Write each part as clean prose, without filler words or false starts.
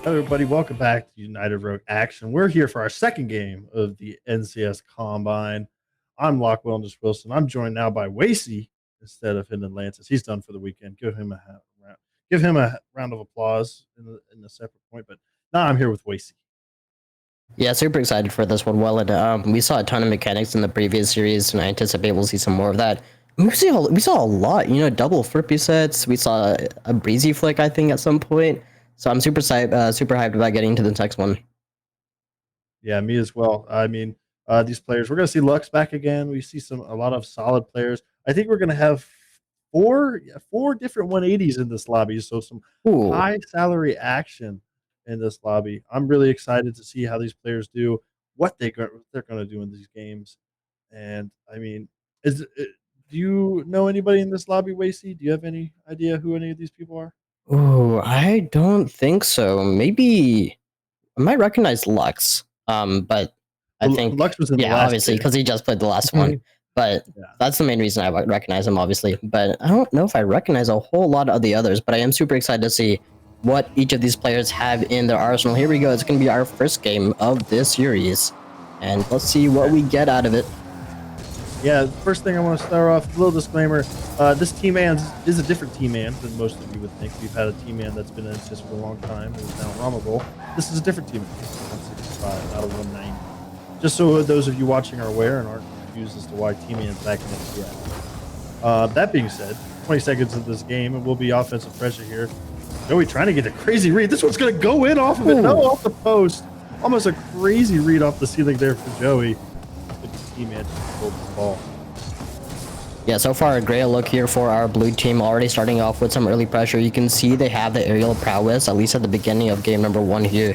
Hello, everybody. Welcome back to United Rogue Action. We're here for our second game of the NCS Combine. I'm Locke Wellness Wilson. I'm joined now by Wacy instead of Hendon Lances. He's done for the weekend. Give him a round of applause in the separate point. But now I'm here with Wacy. Yeah, super excited for this one. Well, we saw a ton of mechanics in the previous series, and I anticipate we'll see some more of that. We saw a lot, double flippy sets. We saw a breezy flick, I think, at some point. So I'm super hyped about getting to the next one. Yeah, me as well. I mean, these players. We're going to see Lux back again. We see a lot of solid players. I think we're going to have four different 180s in this lobby. So some Ooh, high salary action in this lobby. I'm really excited to see how these players do, they're going to do in these games. And I mean, do you know anybody in this lobby, Wacy? Do you have any idea who any of these people are? ooh, I don't think so. Maybe I might recognize Lux. But I Well, think, Lux was in the yeah, last obviously, game. because he just played the last one. But Yeah. that's the main reason I recognize him, obviously. But I don't know if I recognize a whole lot of the others, but I am super excited to see what each of these players have in their arsenal. Here we go. It's going to be our first game of this series. And let's see what we get out of it. Yeah, first thing I want to start off, a little disclaimer. This Team Man is a different Team Man than most of you would think. We've had a Team Man that's been in NCS for a long time and is now Ramable. This is a different Team Man, 165 out of 190. Just so those of you watching are aware and aren't confused as to why Team Man's back in NCS. That being said, 20 seconds of this game, and we'll be offensive pressure here. Joey trying to get a crazy read. This one's going to go in off of it. No, off the post. Almost a crazy read off the ceiling there for Joey. Team Man just hold the ball. Yeah, so far a great look here for our blue team, already starting off with some early pressure. You can see they have the aerial prowess, at least at the beginning of game number 1 here.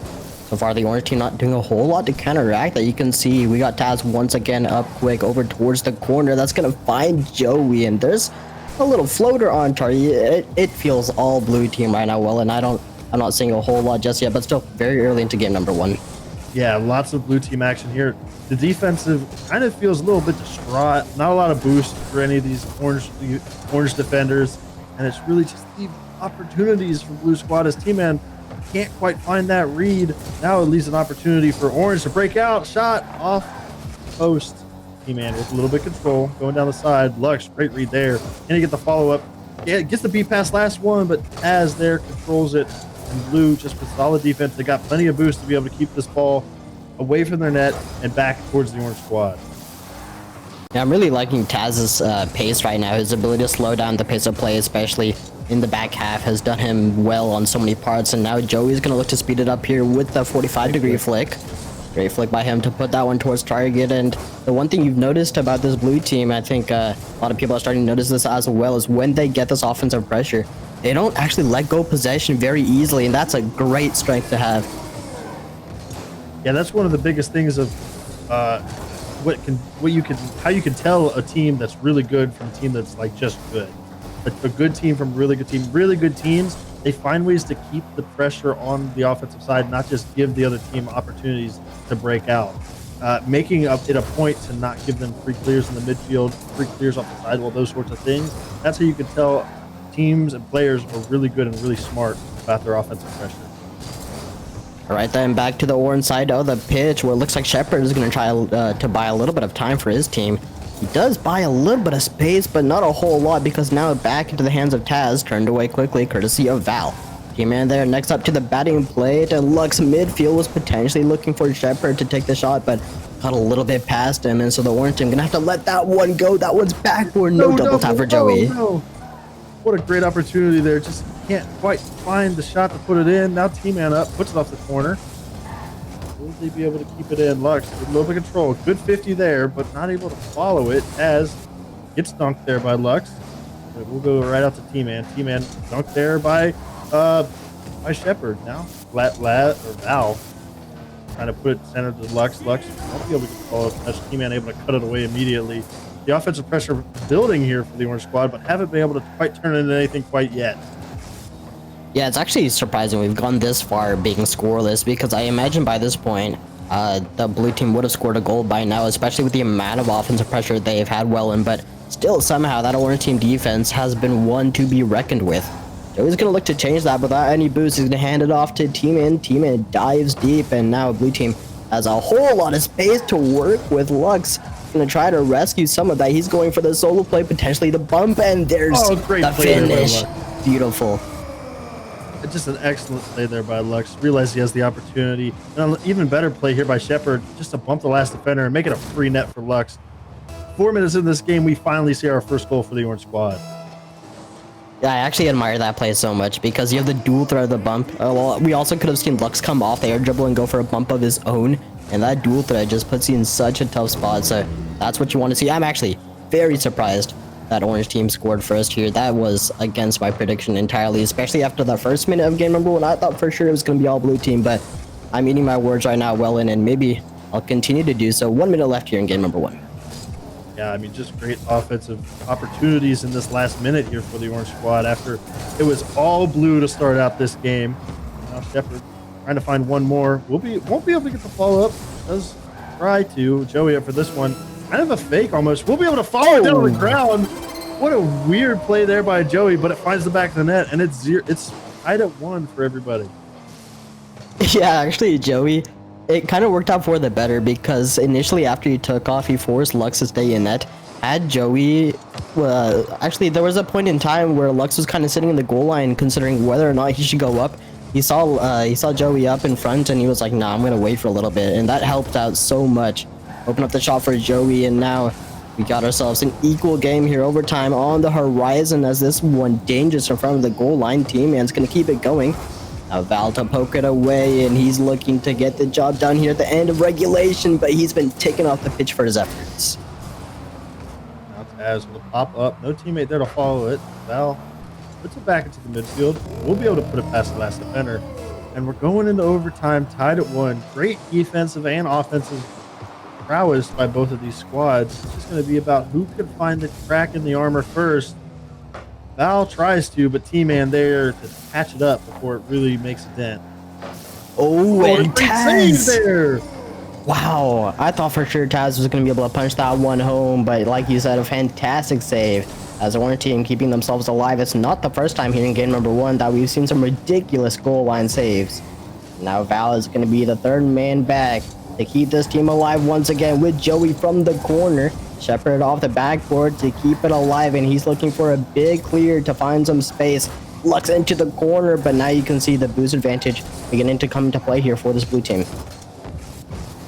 So far, the orange team not doing a whole lot to counteract that. You can see we got Taz once again up quick over towards the corner. That's going to find Joey, and there's a little floater on target. It feels all blue team right now, well, and I'm not seeing a whole lot just yet, but still very early into game number 1. Yeah, lots of blue team action here. The defensive kind of feels a little bit distraught. Not a lot of boost for any of these orange defenders, and it's really just the opportunities for blue squad as Team Man can't quite find that read. Now it leaves an opportunity for orange to break out. Shot off post. Team Man with a little bit of control going down the side. Lux, great read there. Can he get the follow up? Yeah, gets the B pass last one, but as there controls it. And blue just with solid defense. They got plenty of boost to be able to keep this ball away from their net and back towards the orange squad. Yeah, I'm really liking Taz's pace right now. His ability to slow down the pace of play, especially in the back half, has done him well on so many parts. And now Joey's going to look to speed it up here with the 45-degree flick. Great flick by him to put that one towards target. And the one thing you've noticed about this blue team, I think a lot of people are starting to notice this as well, is when they get this offensive pressure, they don't actually let go possession very easily. And that's a great strength to have. Yeah, that's one of the biggest things of how you can tell a team that's really good from a team that's like just good. A good team from really good team. Really good teams, they find ways to keep the pressure on the offensive side, not just give the other team opportunities to break out. Making it a point to not give them free clears in the midfield, free clears off the sidewall, those sorts of things. That's how you can tell teams and players are really good and really smart about their offensive pressure. All right, then back to the orange side of the pitch, where it looks like Shepard is going to try to buy a little bit of time for his team. He does buy a little bit of space, but not a whole lot, because now back into the hands of Taz, turned away quickly, courtesy of Val. Team Man there, next up to the batting plate, and Lux midfield was potentially looking for Shepard to take the shot, but got a little bit past him, and so the orange team going to have to let that one go. That one's backward, no double tap for Joey. No. What a great opportunity there. Just can't quite find the shot to put it in. Now Team Man up, puts it off the corner. Will they be able to keep it in? Lux with a little bit of control. Good 50 there, but not able to follow it as gets dunked there by Lux. But we'll go right out to Team Man. Team Man dunked there by Shepard. Now Val trying to put it center to Lux. Lux won't be able to follow it. Team Man able to cut it away immediately. The offensive pressure building here for the orange squad, but haven't been able to quite turn it into anything quite yet. Yeah, it's actually surprising we've gone this far being scoreless, because I imagine by this point, the blue team would have scored a goal by now, especially with the amount of offensive pressure they've had well in, but still somehow that orange team defense has been one to be reckoned with. Joey's gonna look to change that without any boost. He's gonna hand it off to T-Man. T-Man dives deep, and now blue team has a whole lot of space to work with. Lux gonna try to rescue some of that. He's going for the solo play, potentially the bump, and there's Great the play there by finish. Lux. Beautiful. Just an excellent play there by Lux. Realize he has the opportunity. And an even better play here by Shepard, just to bump the last defender and make it a free net for Lux. 4 minutes in this game, we finally see our first goal for the Orange squad. Yeah, I actually admire that play so much because you have the dual threat of the bump. Well, we also could have seen Lux come off the air dribble and go for a bump of his own, and that dual threat just puts you in such a tough spot. So that's what you want to see. I'm actually very surprised that Orange team scored first here. That was against my prediction entirely, especially after the first minute of game number 1. I thought for sure it was going to be all blue team, but I'm eating my words right now well in, and maybe I'll continue to do so. 1 minute left here in game number 1. Yeah, I mean, just great offensive opportunities in this last minute here for the Orange squad after it was all blue to start out this game. Now Shepard trying to find one more. Won't be able to get the follow-up. Does try to. Joey up for this one. Kind of a fake almost. We'll be able to follow it down on the ground. What a weird play there by Joey, but it finds the back of the net, and it's tied at 1 for everybody. Yeah, actually, Joey, it kind of worked out for the better because initially after he took off, he forced Lux to stay in net. Had Joey, actually, there was a point in time where Lux was kind of sitting in the goal line considering whether or not he should go up. He saw Joey up in front, and he was like, nah, I'm going to wait for a little bit, and that helped out so much. Open up the shot for Joey, and now we got ourselves an equal game here. Overtime on the horizon as this one dangerous in front of the goal line. T-Man's going to keep it going. Now Val to poke it away, and he's looking to get the job done here at the end of regulation, but he's been taken off the pitch for his efforts. Now Taz will pop up. No teammate there to follow it. Val puts it back into the midfield. We'll be able to put it past the last defender. And we're going into overtime, tied at 1. Great defensive and offensive prowess by both of these squads. It's just going to be about who can find the crack in the armor first. Val tries to, but T-Man there to patch it up before it really makes a dent. And great save Taz! there. Wow, I thought for sure Taz was going to be able to punch that one home, but like you said, a fantastic save. As the Orange team keeping themselves alive. It's not the first time here in game number 1 that we've seen some ridiculous goal line saves. Now Val is going to be the third man back to keep this team alive once again with Joey from the corner. Shepard off the backboard to keep it alive, and he's looking for a big clear to find some space. Lux into the corner, but now you can see the boost advantage beginning to come into play here for this blue team.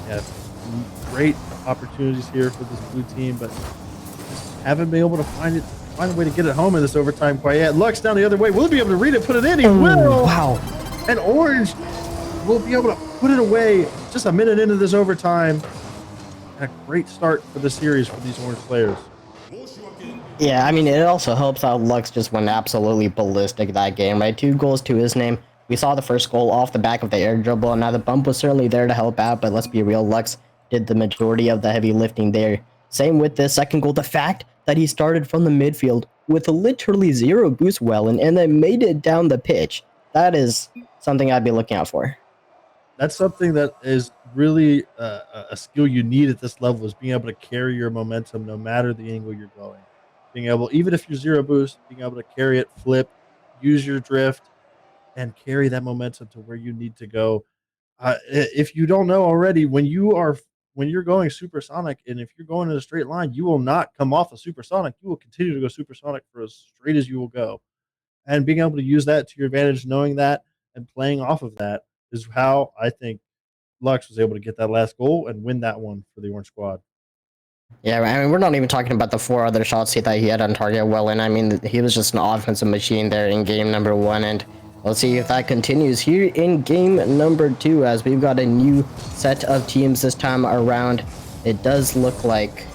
Yeah, great opportunities here for this blue team, but just haven't been able to find a way to get it home in this overtime quite yet. Lux down the other way. We'll be able to read it, put it in. He will. Wow. And Orange will be able to put it away just a minute into this overtime. And a great start for the series for these Orange players. Yeah, I mean, it also helps out Lux just went absolutely ballistic that game, right? 2 goals to his name. We saw the first goal off the back of the air dribble, and now the bump was certainly there to help out, but let's be real, Lux did the majority of the heavy lifting there. Same with this second goal. The fact that he started from the midfield with literally 0 boost and then made it down the pitch, that is something I'd be looking out for. That's something that is really a skill you need at this level, is being able to carry your momentum no matter the angle you're going. Being able, even if you're 0 boost, being able to carry it, flip, use your drift, and carry that momentum to where you need to go. If you don't know already, when you're going supersonic, and if you're going in a straight line, you will not come off a supersonic. You will continue to go supersonic for as straight as you will go. And being able to use that to your advantage, knowing that and playing off of that, is how I think Lux was able to get that last goal and win that one for the Orange squad. Yeah, I mean, we're not even talking about the 4 other shots that he had on target and I mean, he was just an offensive machine there in game number 1, and let's see if that continues here in game number 2 as we've got a new set of teams this time around. It does look like,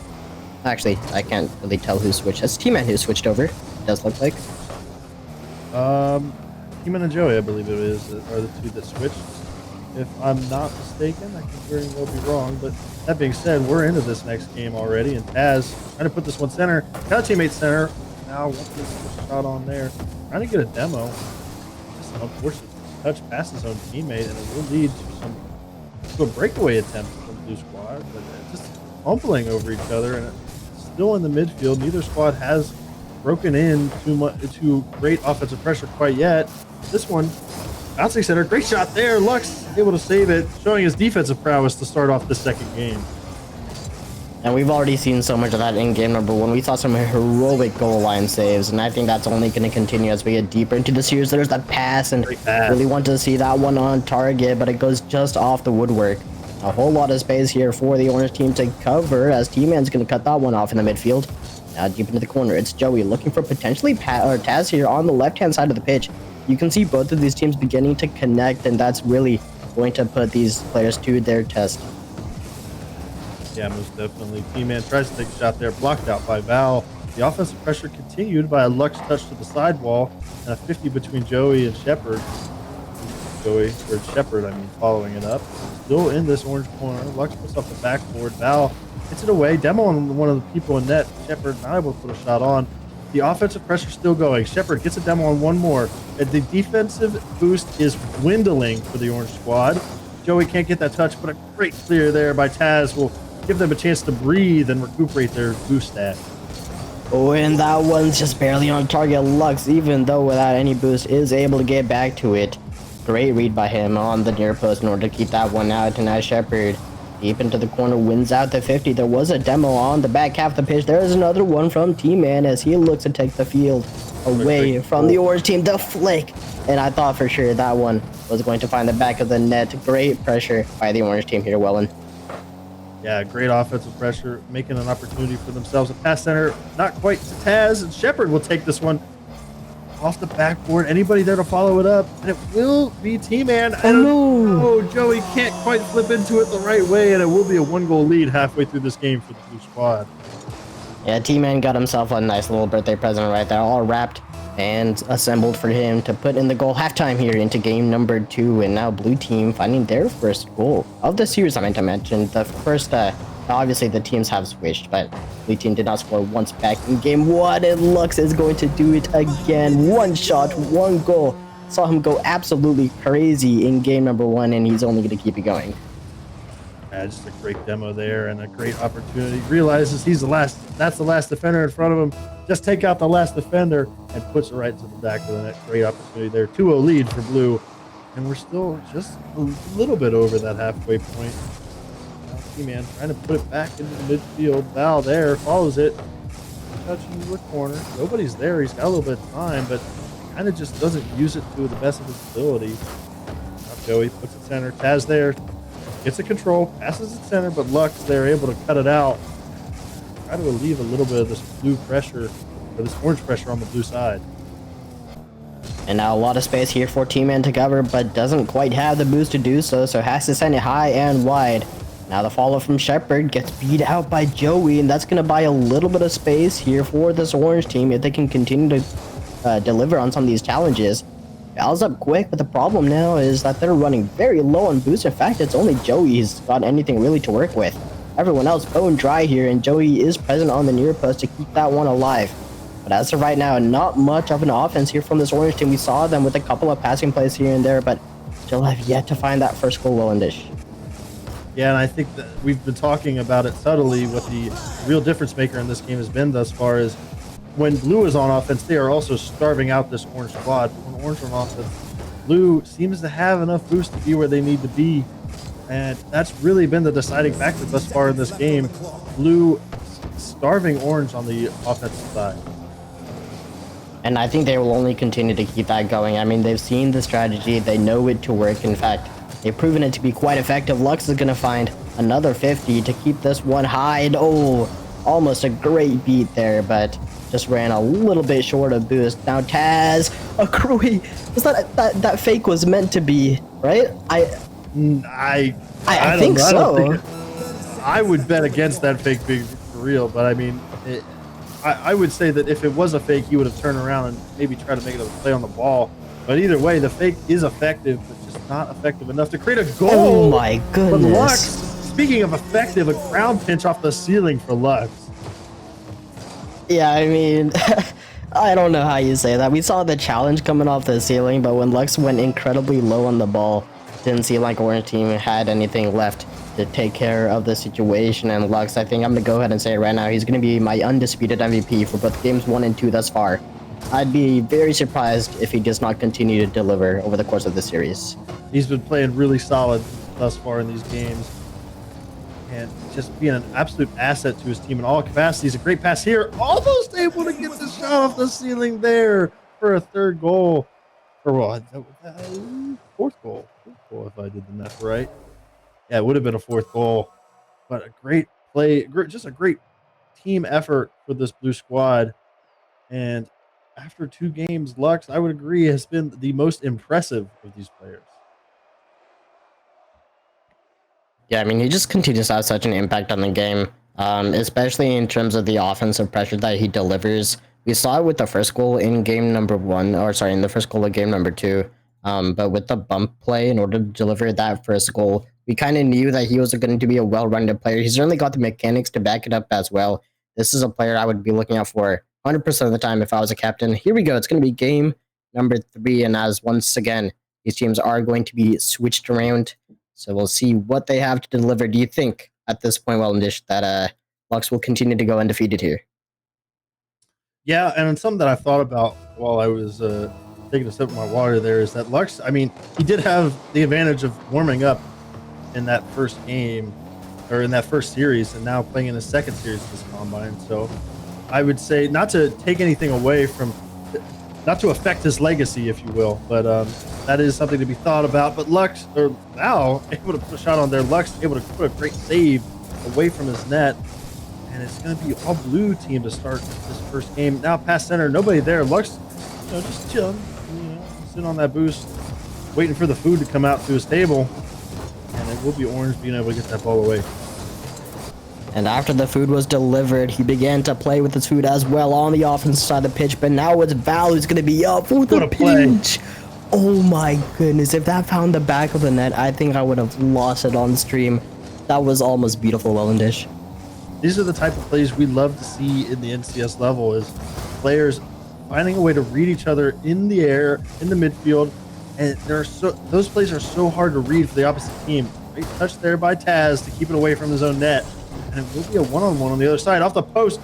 actually, I can't really tell who switched. It's T-Man who switched over, it does look like. T-Man and Joey, I believe it is, are the 2 that switched. If I'm not mistaken, I could very well be wrong, but that being said, we're into this next game already, and Taz trying to put this one center, got a teammate center, now wants this shot on there, trying to get a demo. Just an unfortunate touch past his own teammate, and it will lead to a breakaway attempt from the blue squad, but just humbling over each other, and still in the midfield. Neither squad has broken in too great offensive pressure quite yet. This one, bouncing center, great shot there. Lux able to save it, showing his defensive prowess to start off the second game. And we've already seen so much of that in game number 1. We saw some heroic goal line saves, and I think that's only going to continue as we get deeper into the series. There's that pass, and really want to see that one on target, but it goes just off the woodwork. A whole lot of space here for the orange team to cover, as T-Man's going to cut that one off in the midfield. Now deep into the corner, it's Joey looking for potentially Taz here on the left-hand side of the pitch. You can see both of these teams beginning to connect, and that's really going to put these players to their test. Yeah, most definitely. T-Man tries to take a shot there, blocked out by Val. The offensive pressure continued by a Lux touch to the sidewall and a 50 between Joey and Shepard. Shepard, following it up. Still in this orange corner. Lux puts off the backboard. Val hits it away. Demo on one of the people in net. Shepard not able to put a shot on. The offensive pressure still going. Shepard gets a demo on one more. And the defensive boost is dwindling for the orange squad. Joey can't get that touch, but a great clear there by Taz will give them a chance to breathe and recuperate their boost stat. Oh, and that one's just barely on target. Lux, even though without any boost, is able to get back to it. Great read by him on the near post in order to keep that one out. And now Shepard deep into the corner wins out the 50. There was a demo on the back half of the pitch. There is another one from T-Man as he looks to take the field away from the orange team. The flick, and I thought for sure that one was going to find the back of the net. Great pressure by the orange team here, Wellen. Yeah, great offensive pressure, making an opportunity for themselves. A pass center, not quite to Taz, and Shepard will take this one off the backboard. Anybody there to follow it up? And it will be T-Man. Oh, Joey can't quite flip into it the right way, and it will be a 1-goal lead halfway through this game for the blue squad. Yeah, T-Man got himself a nice little birthday present right there, all wrapped and assembled for him to put in the goal. Halftime here into game number 2, and now blue team finding their first goal of the series. I meant to mention the first, obviously the teams have switched, but blue team did not score once back in game 1, and Lux is going to do it again. 1 shot, 1 goal. Saw him go absolutely crazy in game number 1, and he's only going to keep it going. Yeah, just a great demo there and a great opportunity. Realizes that's the last defender in front of him. Just take out the last defender and puts it right to the back of the net. Great opportunity there. 2-0 lead for blue. And we're still just a little bit over that halfway point. Now T-Man trying to put it back into the midfield. Val there, follows it. Touching the corner. Nobody's there. He's got a little bit of time, but kind of just doesn't use it to the best of his ability. Now Joey puts it center. Taz there. Gets a control, passes it center, but Lux there able to cut it out. Try to relieve a little bit of this blue pressure, or this orange pressure on the blue side. And now a lot of space here for T-Man to cover, but doesn't quite have the boost to do so, so has to send it high and wide. Now the follow from Shepard gets beat out by Joey, and that's going to buy a little bit of space here for this orange team if they can continue to deliver on some of these challenges. Val's up quick, but the problem now is that they're running very low on boost. In fact, it's only Joey who's got anything really to work with. Everyone else bone dry here, and Joey is present on the near post to keep that one alive. But as of right now, not much of an offense here from this orange team. We saw them with a couple of passing plays here and there, but still have yet to find that first goal, Wellendish. Yeah, and I think that we've been talking about it subtly. What the real difference maker in this game has been thus far is when blue is on offense, they are also starving out this orange squad. When orange on offense, blue seems to have enough boost to be where they need to be. And that's really been the deciding factor thus far in this game. Blue starving orange on the offensive side. And I think they will only continue to keep that going. I mean, they've seen the strategy. They know it to work. In fact, they've proven it to be quite effective. Lux is going to find another 50 to keep this one high. And almost a great beat there, but just ran a little bit short of boost. Now Taz, Akrui, was that fake was meant to be, right? I think so. I would bet against that fake being for real, but I mean, I would say that if it was a fake, he would have turned around and maybe tried to make it a play on the ball. But either way, the fake is effective, but just not effective enough to create a goal. Oh my goodness. But Lux, speaking of effective, a ground pinch off the ceiling for Lux. Yeah, I mean, I don't know how you say that. We saw the challenge coming off the ceiling, but when Lux went incredibly low on the ball, didn't seem like Orange team had anything left to take care of the situation. And Lux, I think I'm going to go ahead and say it right now. He's going to be my undisputed MVP for both games 1 and 2 thus far. I'd be very surprised if he does not continue to deliver over the course of the series. He's been playing really solid thus far in these games, and just being an absolute asset to his team in all capacities. A great pass here, almost able to get the shot off the ceiling there for a third goal. Or what? Fourth goal. If I did the math right. Yeah, it would have been a fourth goal. But a great play, just a great team effort for this blue squad. And after 2 games, Lux, I would agree, has been the most impressive of these players. Yeah, I mean, he just continues to have such an impact on the game, especially in terms of the offensive pressure that he delivers. We saw it with the first goal in game number 1, or sorry, in the first goal of game number 2. But with the bump play, in order to deliver that first goal, we kind of knew that he was going to be a well-rounded player. He's certainly got the mechanics to back it up as well. This is a player I would be looking out for 100% of the time if I was a captain. Here we go. It's going to be game number 3, and as once again, these teams are going to be switched around. So we'll see what they have to deliver. Do you think at this point, Wellendish, that Lux will continue to go undefeated here? Yeah, and something that I thought about while I was taking a sip of my water there is that Lux, I mean, he did have the advantage of warming up in that first game, or in that first series, and now playing in the second series of this combine. So I would say, not to take anything away from, not to affect his legacy, if you will, but that is something to be thought about. But Lux, or now, able to put a shot on there. Lux able to put a great save away from his net. And it's going to be all blue team to start this first game. Now past center, nobody there. Lux, just chilling, sitting on that boost, waiting for the food to come out to his table. And it will be orange being able to get that ball away. And after the food was delivered, he began to play with his food as well on the offensive side of the pitch. But now it's Val who's going to be up for the pinch. Oh my goodness. If that found the back of the net, I think I would have lost it on stream. That was almost beautiful, Wellendish. These are the type of plays we love to see in the NCS level, is players finding a way to read each other in the air, in the midfield. And those plays are so hard to read for the opposite team. Great touch there by Taz to keep it away from his own net. And it will be a one-on-one on the other side, off the post.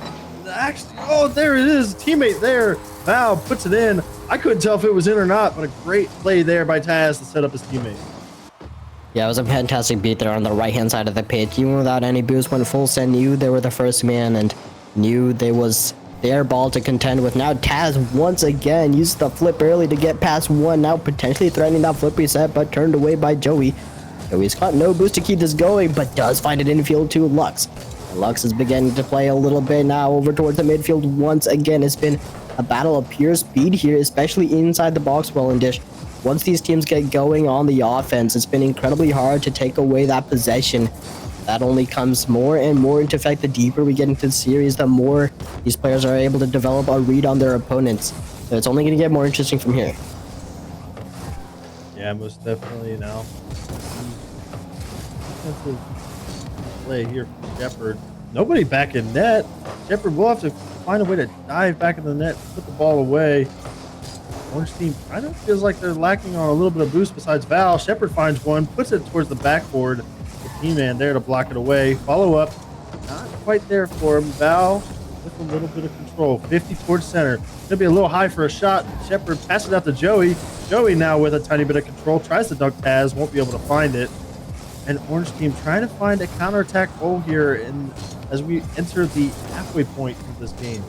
Actually, oh, there it is. Teammate there. Val puts it in. I couldn't tell if it was in or not, but a great play there by Taz to set up his teammate. Yeah, it was a fantastic beat there on the right-hand side of the pitch. Even without any boost, went full send, knew they were the first man and knew they was their ball to contend with. Now Taz once again used the flip early to get past one. Now potentially threatening that flip reset, but turned away by Joey. Joey's got no boost to keep this going, but does find it infield to Lux. Lux is beginning to play a little bit now over towards the midfield once again. It's been a battle of pure speed here, especially inside the box, Wellendish. Once these teams get going on the offense, it's been incredibly hard to take away that possession. That only comes more and more into effect the deeper we get into the series, the more these players are able to develop a read on their opponents. So it's only going to get more interesting from here. Yeah, most definitely now. Defensive play here for Shepard. Nobody back in net. Shepard will have to find a way to dive back in the net, put the ball away. Orange team kind of feels like they're lacking on a little bit of boost besides Val. Shepard finds one, puts it towards the backboard. The team-man there to block it away. Follow up, not quite there for him. Val with a little bit of control. 50 towards center. Gonna be a little high for a shot. Shepard passes it out to Joey. Joey now with a tiny bit of control. Tries to dunk Taz, won't be able to find it. And Orange team trying to find a counterattack goal here as we enter the halfway point of this game.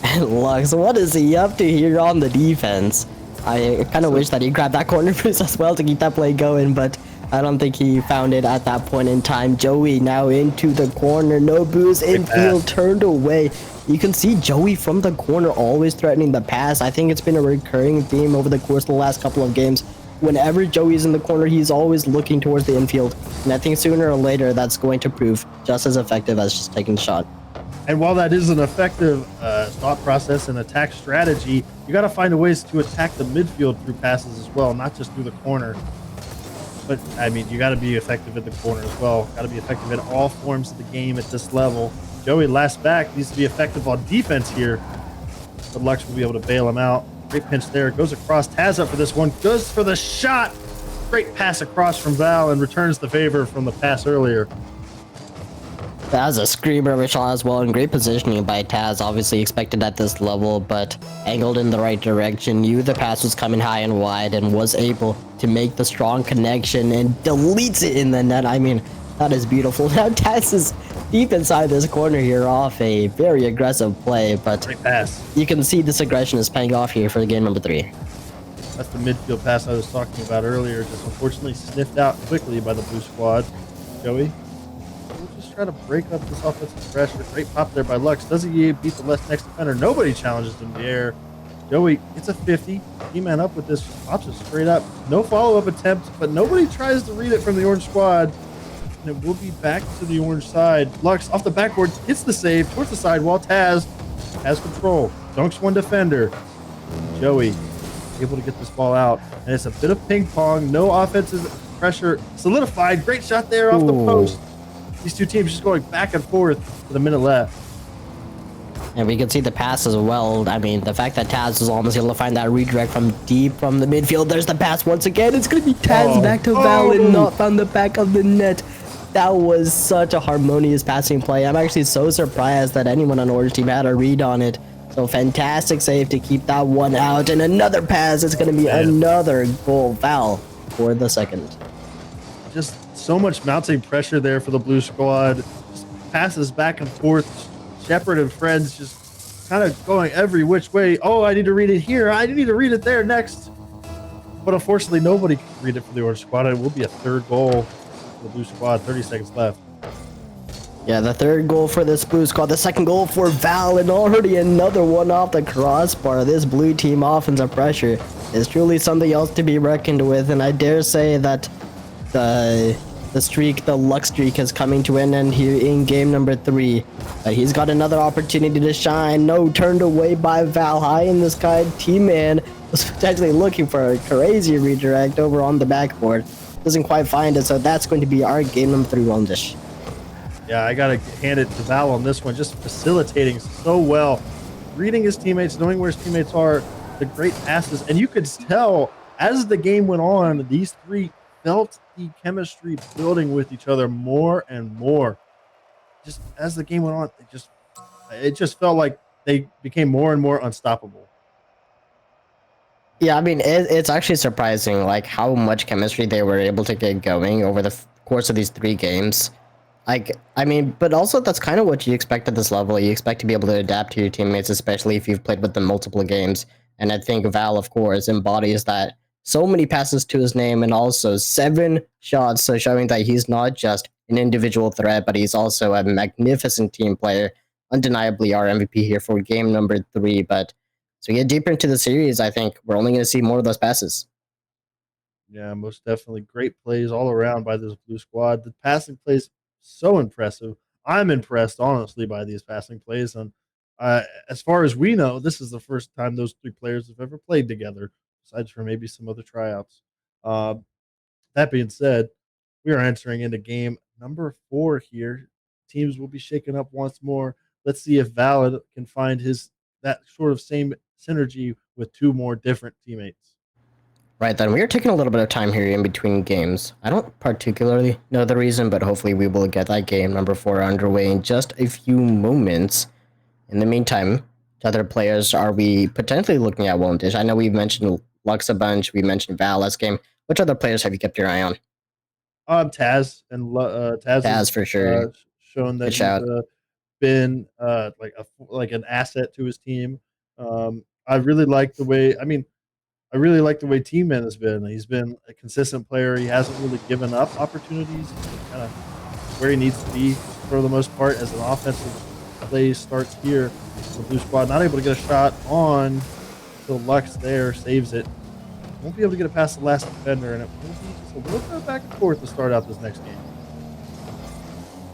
And Lux, what is he up to here on the defense? I kind of wish that he grabbed that corner boost as well to keep that play going, but I don't think he found it at that point in time. Joey now into the corner, no boost, infield turned away. You can see Joey from the corner always threatening the pass. I think it's been a recurring theme over the course of the last couple of games. Whenever Joey's in the corner, he's always looking towards the infield. And I think sooner or later, that's going to prove just as effective as just taking the shot. And while that is an effective thought process and attack strategy, you got to find ways to attack the midfield through passes as well, not just through the corner. But, I mean, you got to be effective at the corner as well. Got to be effective in all forms of the game at this level. Joey, last back, needs to be effective on defense here. But Lux will be able to bail him out. Great pinch there. Goes across. Taz up for this one. Goes for the shot. Great pass across from Val and returns the favor from the pass earlier. That was a screamer of a shot as well, and great positioning by Taz, obviously expected at this level, but angled in the right direction, knew the pass was coming high and wide, and was able to make the strong connection and deletes it in the net. I mean, that is beautiful. Now Taz is deep inside this corner here off a very aggressive play, but Great pass. you can see this aggression is paying off here for game number 3. That's the midfield pass I was talking about earlier, just unfortunately sniffed out quickly by the blue squad. Joey, we'll just try to break up this offensive pressure. Great pop there by Lux. Doesn't he beat the next defender? Nobody challenges him in the air. Joey gets a 50. He-man up with this, just pops it straight up. No follow-up attempt, but nobody tries to read it from the orange squad. And it will be back to the orange side. Lux off the backboard, hits the save towards the sidewall. Taz has control. Dunks one defender. Joey able to get this ball out, and it's a bit of ping pong. No offensive pressure solidified. Great shot there off the post. These two teams just going back and forth with a minute left. And we can see the pass as well. I mean, the fact that Taz was almost able to find that redirect from deep from the midfield. There's the pass once again. It's going to be Taz back to Val and not on the back of the net. That was such a harmonious passing play. I'm actually so surprised that anyone on Orange team had a read on it. So fantastic save to keep that one out. And another pass. It's going to be another goal. Val for the second. Just so much mounting pressure there for the blue squad. Just passes back and forth. Shepard and friends just kind of going every which way. Oh, I need to read it here. I need to read it there next. But unfortunately, nobody can read it for the orange squad. It will be a third goal for the blue squad. 30 seconds left. Yeah, the third goal for this blue squad. The second goal for Val, and already another one off the crossbar. This blue team offensive pressure is truly something else to be reckoned with, and I dare say that the luck streak is coming to an end here in game number 3. He's got another opportunity to shine. No, turned away by Val. High in the sky, T-Man was potentially looking for a crazy redirect over on the backboard. Doesn't quite find it, so that's going to be our game number 3 on dish. Yeah, I got to hand it to Val on this one. Just facilitating so well. Reading his teammates, knowing where his teammates are, the great passes. And you could tell as the game went on, these three felt the chemistry building with each other more and more. Just as the game went on, it just felt like they became more and more unstoppable. Yeah, I mean, it's actually surprising, like, how much chemistry they were able to get going over the course of these 3 games. Like, I mean, but also that's kind of what you expect at this level. You expect to be able to adapt to your teammates, especially if you've played with them multiple games. And I think Val, of course, embodies that. So many passes to his name and also 7 shots, so showing that he's not just an individual threat, but he's also a magnificent team player. Undeniably our MVP here for game number 3. But so we get deeper into the series, I think we're only going to see more of those passes. Yeah, most definitely. Great plays all around by this blue squad. The passing plays so impressive. I'm impressed, honestly, by these passing plays. And as far as we know, this is the first time those 3 players have ever played together, besides for maybe some other tryouts. That being said, we are entering into game number 4 here. Teams will be shaken up once more. Let's see if Valid can find that sort of same synergy with 2 more different teammates. Right, then we are taking a little bit of time here in between games. I don't particularly know the reason, but hopefully we will get that game number 4 underway in just a few moments. In the meantime, to other players are we potentially looking at Wondish? I know we've mentioned Lux a bunch, we mentioned Val last game. Which other players have you kept your eye on? Taz and Taz for sure. Shown that he's been like an asset to his team. I really like the way. I really like the way T-Man has been. He's been a consistent player. He hasn't really given up opportunities. He's kind of where he needs to be for the most part as an offensive play starts here. The blue squad not able to get a shot on. So Lux there saves it. Won't be able to get it past the last defender, and it will be just a little bit back and forth to start out this next game.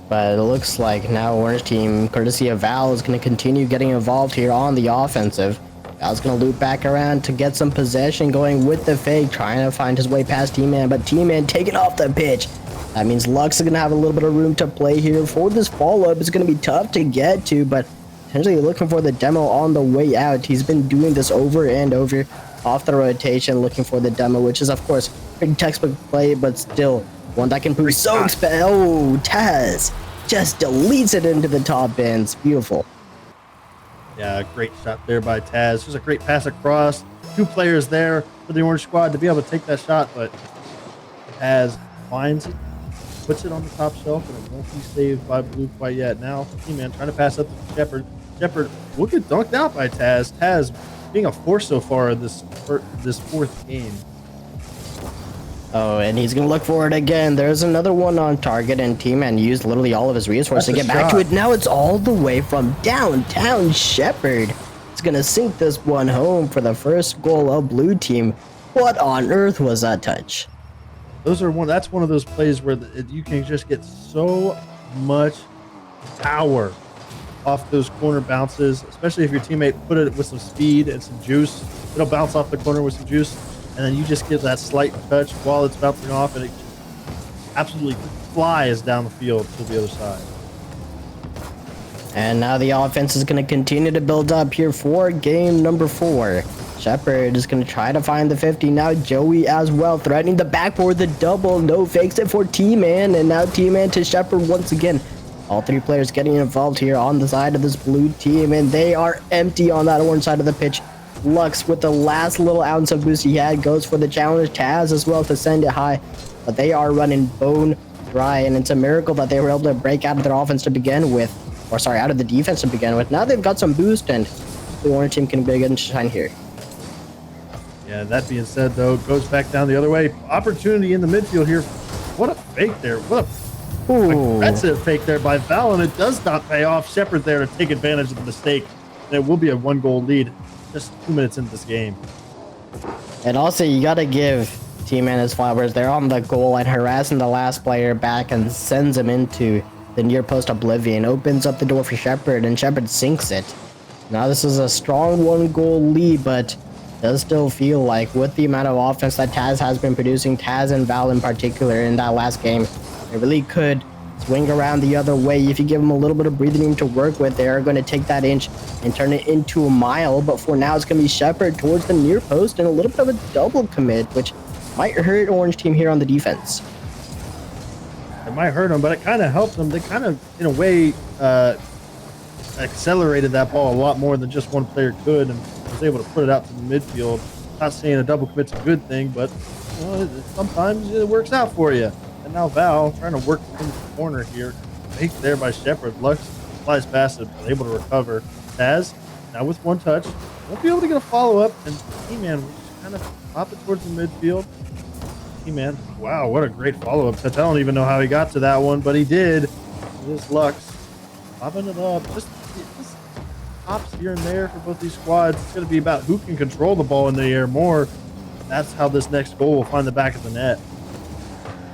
But it looks like now Orange team, courtesy of Val, is going to continue getting involved here on the offensive. Val's going to loop back around to get some possession going with the fake, trying to find his way past T-Man, but T-Man taking off the pitch. That means Lux is going to have a little bit of room to play here. For this follow-up, it's going to be tough to get to, but potentially looking for the demo on the way out. He's been doing this over and over off the rotation, looking for the demo, which is, of course, Pretty textbook play, but still one that can prove so expensive. Oh, Taz just deletes it into the top bins. Beautiful. Yeah, great shot there by Taz. Just a great pass across. 2 players there for the Orange squad to be able to take that shot, but Taz finds it, puts it on the top shelf, and it won't be saved by Blue quite yet. Now, T-Man trying to pass up to Shepard. Shepard will get dunked out by Taz. Taz being a force so far in this 4th game. Oh, and he's going to look for it again. There's another one on target, and T-Man used literally all of his resources to get back to it. Now it's all the way from downtown. Shepard is going to sink this one home for the first goal of Blue Team. What on earth was that touch? That's one of those plays where you can just get so much power off those corner bounces, especially if your teammate put it with some speed and some juice. It'll bounce off the corner with some juice, and then you just get that slight touch while it's bouncing off, and it absolutely flies down the field to the other side. And now the offense is going to continue to build up here for game number 4. Shepard is going to try to find the 50. Now Joey as well, threatening the backboard, the double. No fakes it for T-Man, and now T-Man to Shepard once again. All 3 players getting involved here on the side of this Blue Team, and they are empty on that orange side of the pitch. Lux, with the last little ounce of boost he had, goes for the challenge. Taz as well to send it high, but they are running bone dry, and it's a miracle that they were able to break out of their offense to begin with, or sorry, out of the defense to begin with. Now they've got some boost, and the orange team can begin to shine here. Yeah, that being said, though, it goes back down the other way. Opportunity in the midfield here. What a fake there. What a aggressive fake there by Val, and it does not pay off. Shepard there to take advantage of the mistake. And it will be a 1-goal lead just 2 minutes into this game. And also, you got to give T-Man his flowers. They're on the goal line, harassing the last player back and sends him into the near post oblivion. Opens up the door for Shepard, and Shepard sinks it. Now this is a strong 1-goal lead, but does still feel like with the amount of offense that Taz has been producing, Taz and Val in particular in that last game, it really could swing around the other way. If you give them a little bit of breathing room to work with, they're going to take that inch and turn it into a mile. But for now, it's going to be Shepard towards the near post and a little bit of a double commit, which might hurt Orange Team here on the defense. It might hurt them, but it kind of helped them. They kind of, in a way, accelerated that ball a lot more than just one player could, and was able to put it out to the midfield. Not saying a double commit's a good thing, but sometimes it works out for you. And now Val trying to work in the corner here. Faked there by Shepard. Lux flies past it, but able to recover. Taz, now with 1 touch, won't be able to get a follow-up, and T-Man will just kind of pop it towards the midfield. T-Man, wow, what a great follow-up touch. I don't even know how he got to that one, but he did. This Lux popping it up. Just pops here and there for both these squads. It's going to be about who can control the ball in the air more. That's how this next goal will find the back of the net.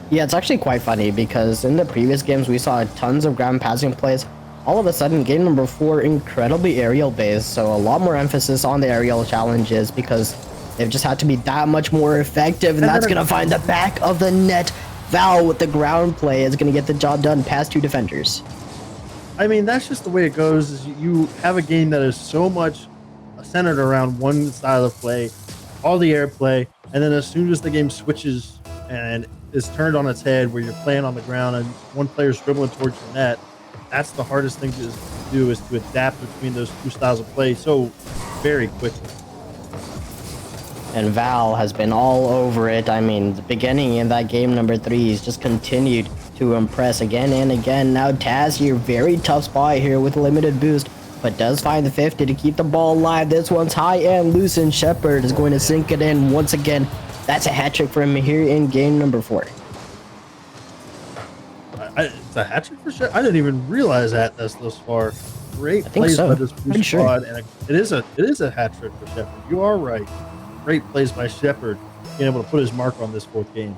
Yeah, it's actually quite funny because in the previous games we saw tons of ground passing plays. All of a sudden, game number 4, incredibly aerial based, so a lot more emphasis on the aerial challenges because they've just had to be that much more effective, and that's going to find the back of the net. Val with the ground play is going to get the job done past 2 defenders. I mean, that's just the way it goes. Is you have a game that is so much centered around one style of play, all the air play, and then as soon as the game switches and is turned on its head where you're playing on the ground and one player's dribbling towards your net, that's the hardest thing to do, is to adapt between those 2 styles of play so very quickly. And Val has been all over it. I mean, the beginning in that game number 3, he's just continued to impress again and again. Now Taz here, very tough spot here with limited boost, but does find the 50 to keep the ball alive. This one's high and loose, and Shepard is going to sink it in once again. That's a hat trick for him here in game number 4. It's a hat trick for Shepard? I didn't even realize that thus far. Great plays so. by this blue squad, and it is a hat trick for Shepard. You are right. Great plays by Shepard, being able to put his mark on this 4th game.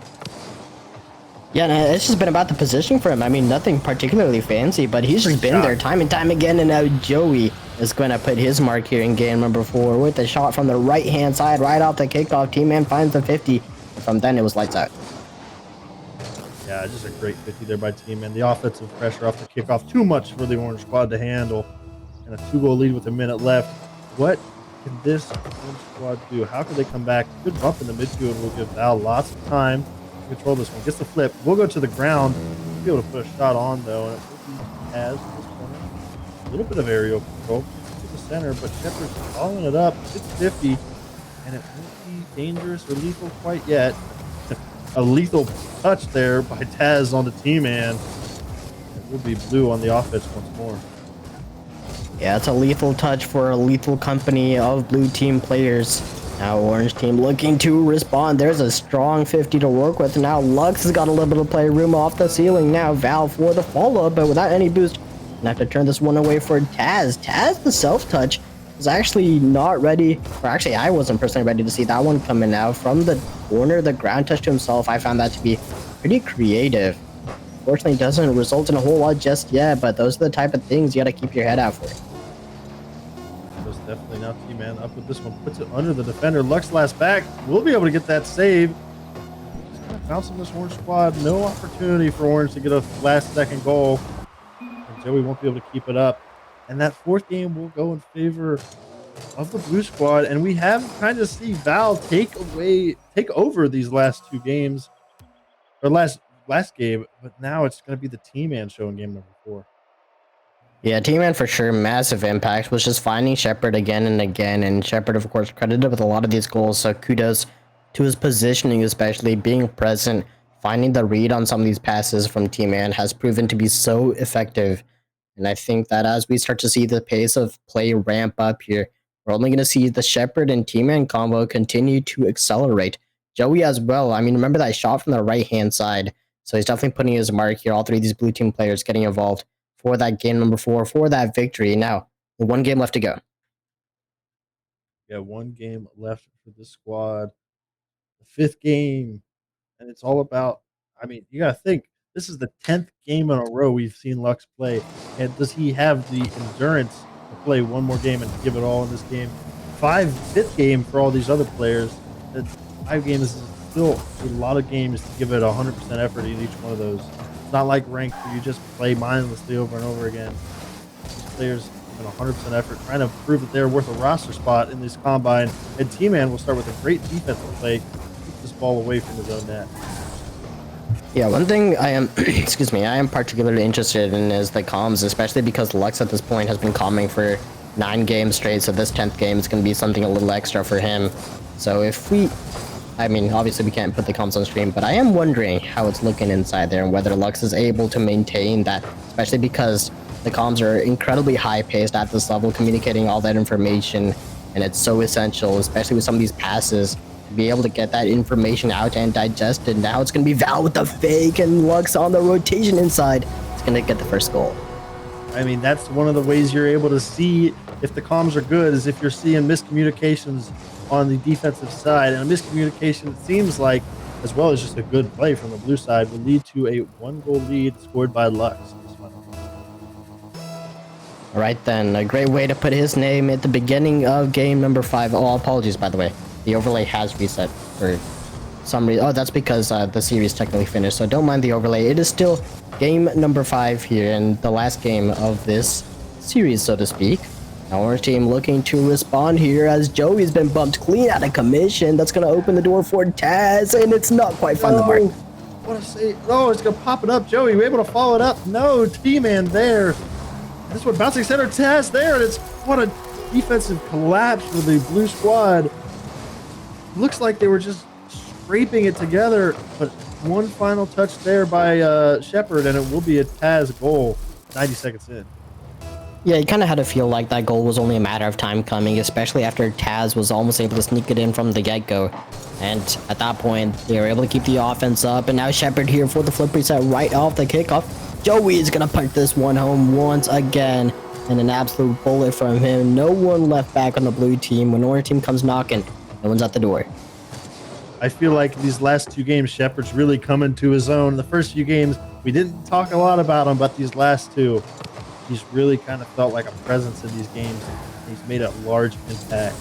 Yeah, and it's just been about the positioning for him. I mean, nothing particularly fancy, but he's just been there time and time again. And now Joey is going to put his mark here in game number 4 with a shot from the right-hand side, right off the kickoff. T-Man finds the 50. From then, it was lights out. Yeah, just a great 50 there by T-Man. The offensive pressure off the kickoff, too much for the Orange squad to handle. And a 2-goal lead with a minute left. What can this Orange squad do? How can they come back? Good bump in the midfield and we'll give Val lots of time to control this one. Gets the flip. We'll go to the ground. We'll be able to put a shot on though, and it will be as this corner. A little bit of aerial control to the center, but Shepard's following it up. It's 50, and it won't be dangerous or lethal quite yet. A lethal touch there by Taz on the T-Man. It will be blue on the offense once more. Yeah, it's a lethal touch for a lethal company of blue team players. Now orange team looking to respond. There's a strong 50 to work with. Now Lux has got a little bit of play room off the ceiling. Now Val for the follow-up, but without any boost. Gonna have to turn this one away for Taz. Taz, the self-touch, is actually not ready. Or actually, I wasn't personally ready to see that one coming out. From the corner, the ground touch to himself, I found that to be pretty creative. Fortunately, doesn't result in a whole lot just yet, but those are the type of things you gotta keep your head out for. Most definitely. Now T-Man up with this one, puts it under the defender. Lux last back, we'll be able to get that save. Just kind of bouncing this orange squad. No opportunity for orange to get a last second goal. And Joey won't be able to keep it up. And that fourth game will go in favor of the blue squad. And we have kind of see Val take over these last two games, or last game, but now it's going to be the T-Man show in game number 4. Yeah, T-Man for sure, massive impact, was just finding Shepard again and again, and Shepard, of course, credited with a lot of these goals, so kudos to his positioning, especially being present, finding the read on some of these passes from T-Man has proven to be so effective, and I think that as we start to see the pace of play ramp up here, we're only going to see the Shepard and T-Man combo continue to accelerate. Joey as well, I mean, remember that shot from the right-hand side, so he's definitely putting his mark here, all three of these blue team players getting involved for that game number 4, for that victory. Now, one game left to go. Yeah, one game left for this squad. The 5th game, and it's all about, I mean, you got to think, this is the 10th game in a row we've seen Lux play. And does he have the endurance to play one more game and give it all in this game? 5th game for all these other players. 5 games is still a lot of games to give it 100% effort in each one of those. It's not like ranked where you just play mindlessly over and over again. These players have 100% effort, trying to prove that they're worth a roster spot in this combine. And T-Man will start with a great defensive play, keep this ball away from his own net. Yeah, one thing I am, excuse me, I am particularly interested in is the comms, especially because Lux at this point has been calming for 9 games straight, so this 10th game is going to be something a little extra for him. So if we, I mean, obviously we can't put the comms on stream, but I am wondering how it's looking inside there and whether Lux is able to maintain that, especially because the comms are incredibly high-paced at this level, communicating all that information, and it's so essential, especially with some of these passes, to be able to get that information out and digest it. Now it's going to be Val with the fake and Lux on the rotation inside. It's going to get the first goal. I mean, that's one of the ways you're able to see if the comms are good, is if you're seeing miscommunications on the defensive side. And a miscommunication, it seems like, as well as just a good play from the blue side, will lead to a 1-goal lead scored by Lux. All right, then. A great way to put his name at the beginning of game number 5. Oh, apologies, by the way. The overlay has reset for some reason. Oh, that's because the series technically finished, so don't mind the overlay. It is still game number 5 here, and the last game of this series, so to speak. Now, orange team looking to respond here as Joey's been bumped clean out of commission. That's going to open the door for Taz, and it's not quite fun to mark. What a save. Oh, it's going to pop it up. Joey, we're able to follow it up. No, T-Man there. This one bouncing center, Taz there, and it's what a defensive collapse for the blue squad. Looks like they were just scraping it together, but one final touch there by Shepard, and it will be a Taz goal 90 seconds in. Yeah, you kind of had to feel like that goal was only a matter of time coming, especially after Taz was almost able to sneak it in from the get-go. And at that point, they were able to keep the offense up, and now Shepard here for the flip reset right off the kickoff. Joey is going to punch this one home once again, and an absolute bullet from him. No one left back on the blue team. When orange team comes knocking, no one's at the door. I feel like these last 2 games, Shepard's really coming to his own. The first few games, we didn't talk a lot about him, but these last 2, he's really kind of felt like a presence in these games. He's made a large impact.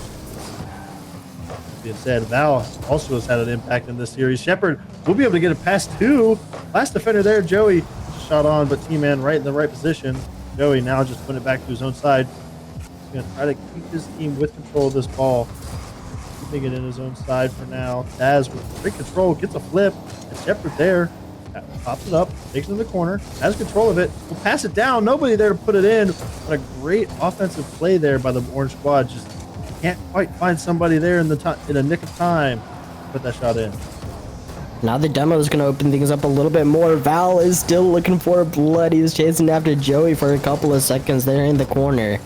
That being said, Val also has had an impact in this series. Shepard will be able to get it past 2. Last defender there, Joey, shot on, but T-Man right in the right position. Joey now just putting it back to his own side. going to try to keep his team with control of this ball. Keeping it in his own side for now. Taz with great control, gets a flip, and Shepard there pops it up, takes it in the corner, has control of it, will pass it down. Nobody there to put it in. But a great offensive play there by the Orange squad. Just can't quite find somebody there in the nick of time to put that shot in. Now the demo is going to open things up a little bit more. Val is still looking for blood. He was chasing after Joey for a couple of seconds there in the corner.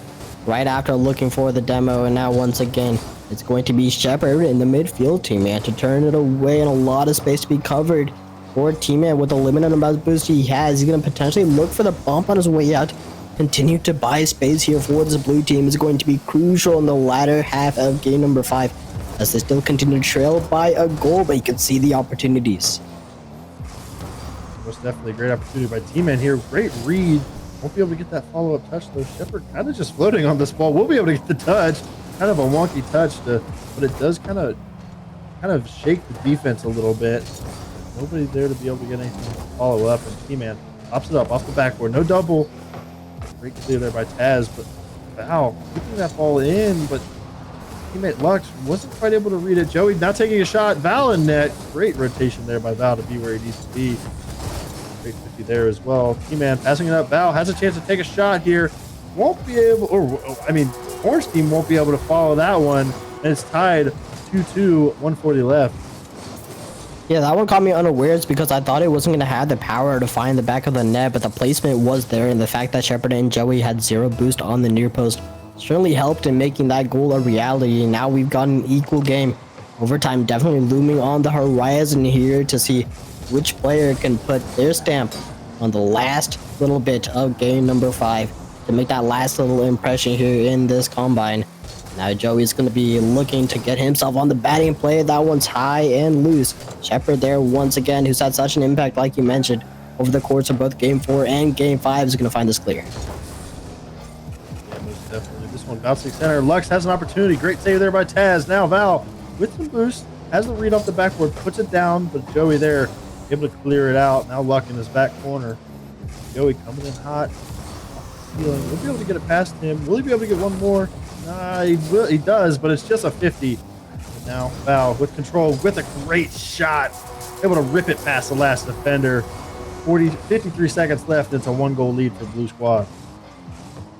Right after looking for the demo, and now once again, it's going to be Shepard in the midfield teammate to turn it away, and a lot of space to be covered for teammate with the limited amount of boost he has. He's going to potentially look for the bump on his way out. Continue to buy space here for this blue team is going to be crucial in the latter half of game number 5 as they still continue to trail by a goal, but you can see the opportunities. Most definitely a great opportunity by T-Man here. Great read. Won't be able to get that follow-up touch though. Shepard kind of just floating on this ball. We'll be able to get the touch. Kind of a wonky touch, but it does kind of shake the defense a little bit. Nobody there to be able to get anything to follow up, and T-Man pops it up off the backboard. No double. Great clear there by Taz, but Val keeping that ball in, but teammate Lux wasn't quite able to read it. Joey now taking a shot. Val in net. Great rotation there by Val to be where he needs to be. Great 50 there as well. T-Man passing it up. Val has a chance to take a shot here. Won't be able, Orange team won't be able to follow that one, and it's tied 2-2, 140 left. Yeah, that one caught me unawares because I thought it wasn't going to have the power to find the back of the net, but the placement was there, and the fact that Shepard and Joey had 0 boost on the near post certainly helped in making that goal a reality. Now we've got an equal game. Overtime definitely looming on the horizon here to see which player can put their stamp on the last little bit of game number 5 to make that last little impression here in this combine. Now Joey's going to be looking to get himself on the batting play. That one's high and loose. Shepard there once again, who's had such an impact, like you mentioned, over the course of both Game 4 and Game 5, is going to find this clear. Yeah, most definitely. This one bouncing center. Lux has an opportunity. Great save there by Taz. Now Val with some boost, has the read off the backboard, puts it down, but Joey there able to clear it out. Now Luck in his back corner. Joey coming in hot. We'll be able to get it past him. Will he be able to get one more? Nah, he does, but it's just a 50. And now Val with control, with a great shot, able to rip it past the last defender. 53 seconds left. It's a 1-goal lead for Blue Squad.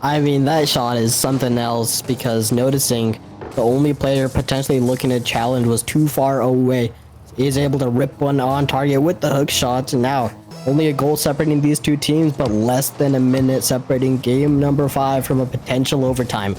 I mean, that shot is something else because noticing the only player potentially looking to challenge was too far away. He's able to rip one on target with the hook shots, and now only a goal separating these two teams, but less than a minute separating game number 5 from a potential overtime.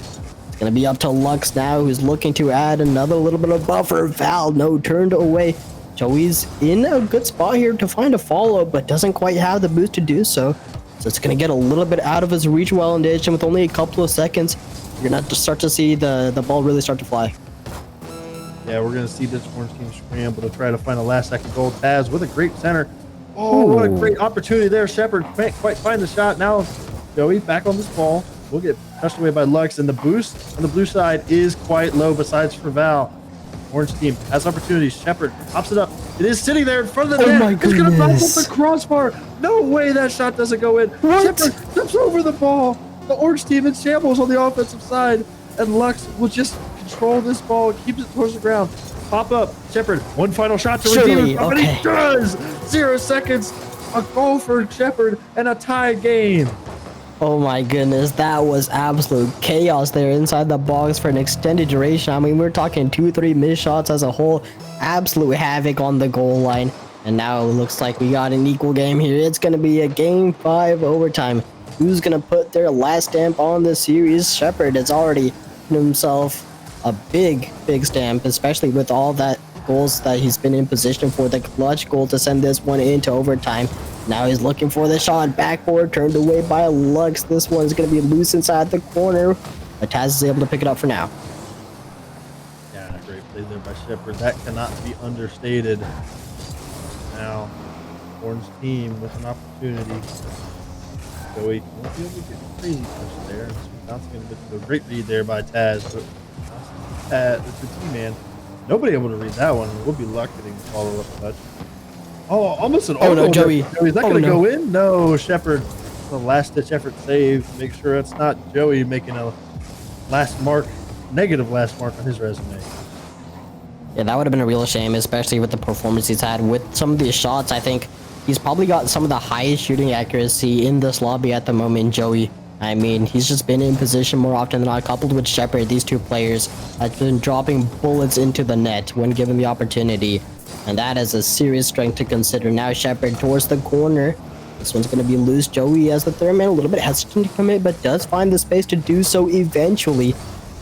Gonna be up to Lux now, who's looking to add another little bit of buffer. Val, no, turned away. Joey's in a good spot here to find a follow, but doesn't quite have the boost to do so. So it's gonna get a little bit out of his reach while engaged, and with only a couple of seconds, you're gonna start to see the ball really start to fly. Yeah, we're gonna see this Orange team scramble to try to find a last-second goal. Taz with a great center. Oh, what a great opportunity there. Shepard can't quite find the shot. Now Joey back on this ball. We'll get touched away by Lux, and the boost on the blue side is quite low besides for Val. Orange team has opportunities. Shepard pops it up. It is sitting there in front of the net. My It's going to bounce goodness. off the crossbar. No way that shot doesn't go in. What? Shepard jumps over the ball. The Orange team in shambles on the offensive side, and Lux will just control this ball, keeps it towards the ground. Pop up. Shepard, one final shot to Surely, redeem it, and okay. he does. 0 seconds. A goal for Shepard and a tie game. Oh my goodness, that was absolute chaos there inside the box for an extended duration. I mean, we're talking 2-3 missed shots as a whole. Absolute havoc on the goal line. And now it looks like we got an equal game here. It's going to be a game 5 overtime. Who's going to put their last stamp on the series? Shepard has already put himself a big stamp, especially with all that goals that he's been in position for. The clutch goal to send this one into overtime. Now he's looking for the shot. Backboard turned away by Lux. This one's going to be loose inside the corner. But Taz is able to pick it up for now. Yeah, great play there by Shepard. That cannot be understated. Now, Orange team with an opportunity. Joey won't be able to get crazy touch there. It's bouncing in with a great read there by Taz. But it's the T-Man. Nobody able to read that one. We'll be lucky getting the follow-up touch. Oh, almost an Oh, no, over. Joey. Is that Oh, going to no. go in? No, Shepard. The last-ditch effort save. Make sure it's not Joey making a negative last mark on his resume. Yeah, that would have been a real shame, especially with the performance he's had. With some of these shots, I think he's probably got some of the highest shooting accuracy in this lobby at the moment, Joey. I mean, he's just been in position more often than not, coupled with Shepard. These two players have been dropping bullets into the net when given the opportunity. And that is a serious strength to consider. Now Shepard towards the corner. This one's going to be loose. Joey as the third man, a little bit hesitant to commit, but does find the space to do so eventually.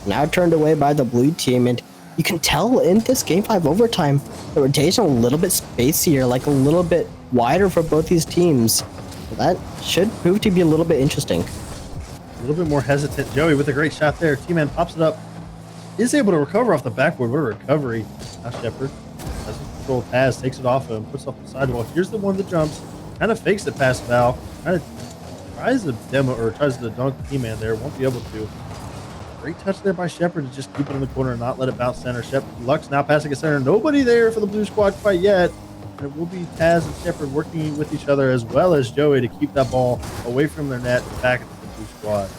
Now turned away by the blue team, and you can tell in this Game 5 overtime, the rotation a little bit spacier, like a little bit wider for both these teams. So that should prove to be a little bit interesting. A little bit more hesitant. Joey with a great shot there. T-Man pops it up. Is able to recover off the backboard. What a recovery. Now Shepard has control. Taz takes it off him, puts it off the sidewall. Here's the one that jumps. Kind of fakes it past Val. Kind of tries to dunk T-Man there. Won't be able to. Great touch there by Shepard to just keep it in the corner and not let it bounce center. Lux now passing it center. Nobody there for the blue squad quite yet. And it will be Taz and Shepard working with each other as well as Joey to keep that ball away from their net and back into the blue squad.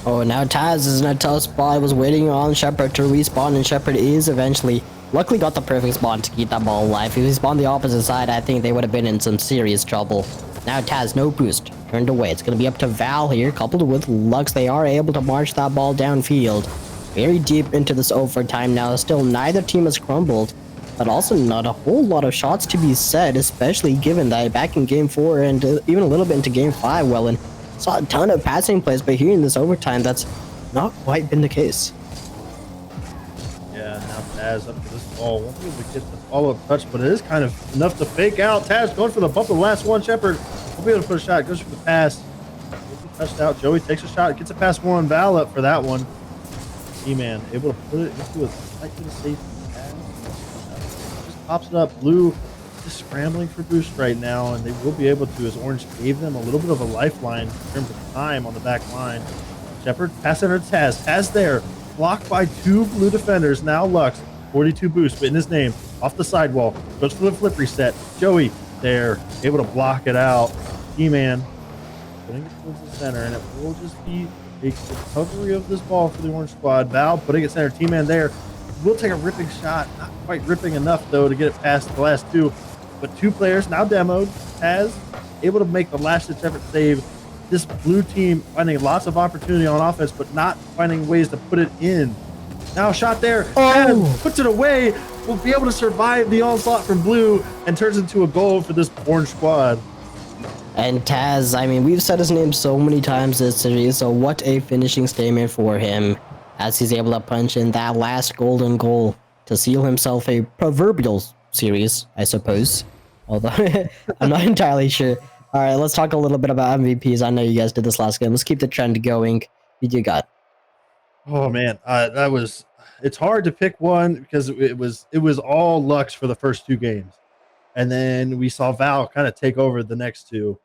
Oh, now Taz is in a tough spot. I was waiting on Shepard to respawn, and Shepard is eventually luckily got the perfect spot to keep that ball alive. If he spawned the opposite side, I think they would have been in some serious trouble. Now Taz, no boost, turned away. It's going to be up to Val here, coupled with Lux. They are able to march that ball downfield. Very deep into this overtime now. Still, neither team has crumbled, but also not a whole lot of shots to be said, especially given that back in Game 4 and even a little bit into Game 5, Wellen saw a ton of passing plays, but here in this overtime, that's not quite been the case. Yeah, now Taz up to this ball. Won't be able to get the follow-up touch, but it is kind of enough to fake out. Taz going for the bump of the last one. Shepard will be able to put a shot. Goes for the pass. Touched out. Joey takes a shot. Gets it past one. Val up for that one. T-Man able to put it into a slightly safe pass. Just pops it up. Blue just scrambling for boost right now, and they will be able to, as Orange gave them a little bit of a lifeline in terms of time on the back line. Shepard pass under Taz. Taz there. Blocked by two blue defenders. Now Lux, 42 boost, but in his name, off the sidewall, goes for the flip reset. Joey there, able to block it out. T-Man putting it towards the center, and it will just be a recovery of this ball for the Orange squad. Val putting it center. T-Man there will take a ripping shot, not quite ripping enough though to get it past the last two. But two players now demoed. Taz able to make the last ditch effort save. This blue team finding lots of opportunity on offense, but not finding ways to put it in. Now a shot there. Oh. Puts it away. Will be able to survive the onslaught from blue and turns into a goal for this Orange squad. And Taz, I mean, we've said his name so many times this series, so what a finishing statement for him as he's able to punch in that last golden goal to seal himself a proverbial series, I suppose. Although I'm not entirely sure. All right, let's talk a little bit about MVPs. I know you guys did this last game. Let's keep the trend going. Who you got? Oh man, it's hard to pick one because it was all Lux for the first two games, and then we saw Val kind of take over the next two,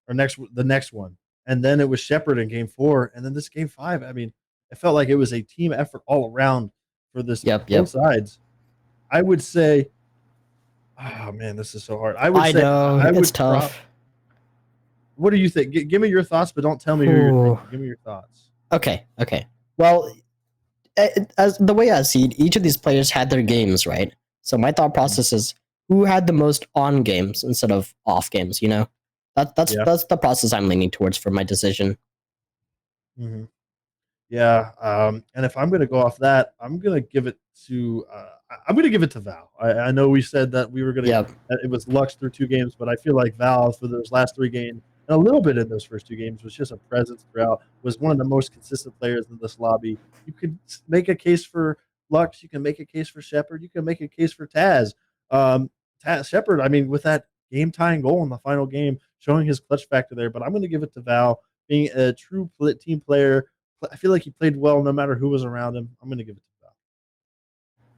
or the next one, and then it was Shepard in Game 4, and then this Game 5. I mean, it felt like it was a team effort all around for this both sides. I would say, oh man, this is so hard. I know it's tough. What do you think? Give me your thoughts, but don't tell me who you're thinking. Give me your thoughts. Okay. Well, as the way I see it, each of these players had their games, right? So my thought process is who had the most on games instead of off games. You know, that's the process I'm leaning towards for my decision. Mm-hmm. Yeah, and if I'm going to go off that, I'm going to give it to Val. I know we said that we were going to. It was Lux through two games, but I feel like Val for those last three games. And a little bit in those first two games was just a presence throughout, was one of the most consistent players in this lobby. You could make a case for Lux. You can make a case for Shepard. You can make a case for Taz. Shepard, I mean, with that game-tying goal in the final game, showing his clutch factor there. But I'm going to give it to Val, being a true team player. I feel like he played well no matter who was around him. I'm going to give it to Val.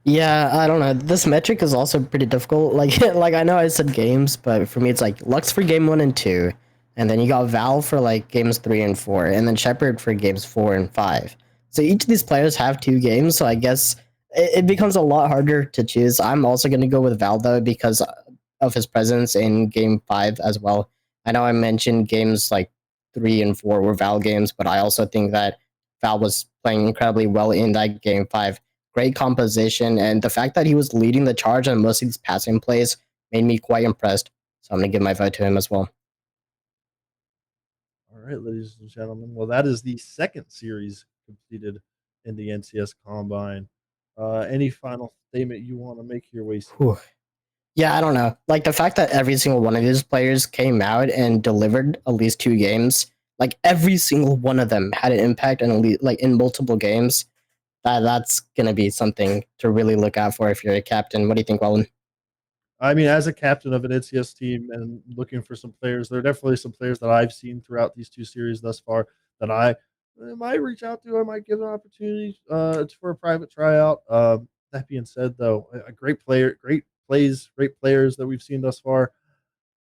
Yeah, I don't know. This metric is also pretty difficult. Like I know I said games, but for me, it's like Lux for game 1 and 2. And then you got Val for like games 3 and 4, and then Shepard for games 4 and 5. So each of these players have 2 games, so I guess it becomes a lot harder to choose. I'm also going to go with Val though because of his presence in game 5 as well. I know I mentioned games like 3 and 4 were Val games, but I also think that Val was playing incredibly well in that game 5. Great composition, and the fact that he was leading the charge on most of these passing plays made me quite impressed. So I'm going to give my vote to him as well. All right, ladies and gentlemen. Well, that is the second series completed in the NCS Combine. Any final statement you want to make here, Wasey? Whew. Yeah, I don't know. Like the fact that every single one of these players came out and delivered at least 2 games, like every single one of them had an impact in like in multiple games. That's gonna be something to really look out for if you're a captain. What do you think, Wallen? I mean, as a captain of an NCS team and looking for some players, there are definitely some players that I've seen throughout these 2 series thus far that I might reach out to. I might give an opportunity for a private tryout. That being said, though, a great player, great plays, great players that we've seen thus far.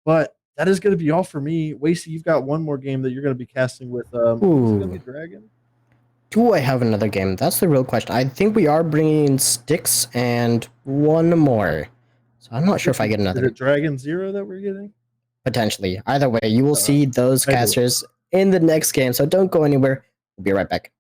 But that is going to be all for me. Wasey, you've got one more game that you're going to be casting with. Is it going to be Dragon? Do I have another game? That's the real question. I think we are bringing Sticks and one more. So I'm not sure if I get another. Is it Dragon Zero that we're getting? Potentially. Either way, you will see those casters in the next game. So don't go anywhere. We'll be right back.